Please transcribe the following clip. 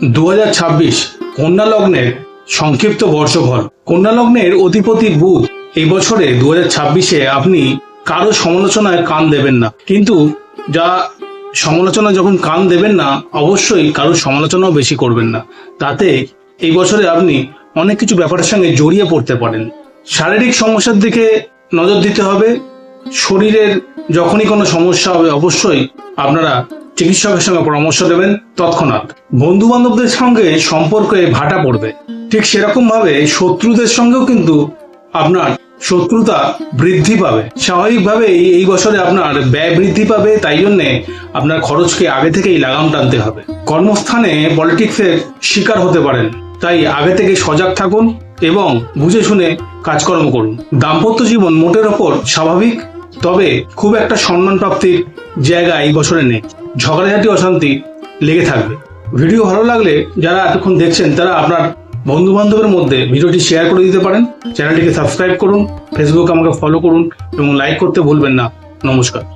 2026 কন্যা লগ্নের সংক্ষিপ্ত বর্ষফল। কন্যা লগ্নের অধিপতি বুধ এই বছরে 2026-এ আপনি কারো সমালোচনায় কান দেবেন না, কিন্তু সমালোচনা যখন কান দেবেন না, অবশ্যই কারো সমালোচনাও বেশি করবেন না। তাতে এই বছরে আপনি অনেক কিছু ব্যাপারের সঙ্গে জড়িয়ে পড়তে পারেন। শারীরিক সমস্যার দিকে নজর দিতে হবে। শরীরের যখনই কোনো সমস্যা হবে, অবশ্যই আপনারা চিকিৎসকের সঙ্গে পরামর্শ দেবেন তৎক্ষণাৎ। বন্ধু বান্ধবদের সঙ্গে সম্পর্কে ভাটা পড়বে। ঠিক সেরকম ভাবে শত্রুদের সঙ্গেও কিন্তু আপনার শত্রুতা বৃদ্ধি পাবে। স্বাভাবিকভাবেই এই বছরে আপনার ব্যয় বৃদ্ধি পাবে, তাই জন্যে আপনার খরচকে আগে থেকেই লাগাম টানতে হবে। কর্মস্থানে পলিটিক্সের শিকার হতে পারেন, তাই আগে থেকে সজাগ থাকুন এবং বুঝে শুনে কাজকর্ম করুন। দাম্পত্য জীবন মোটের ওপর স্বাভাবিক, তবে খুব একটা সম্মান প্রাপ্তির জায়গা এই বছরে নেই। ঝগড়াঝাটি অশান্তি লেগে থাকবে। ভিডিও ভালো লাগলে যারা এতক্ষণ দেখছেন তারা আপনার বন্ধু বান্ধবের মধ্যে ভিডিওটি শেয়ার করে দিতে পারেন। চ্যানেলটিকে সাবস্ক্রাইব করুন, ফেসবুকে আমাকে ফলো করুন এবং লাইক করতে ভুলবেন না। নমস্কার।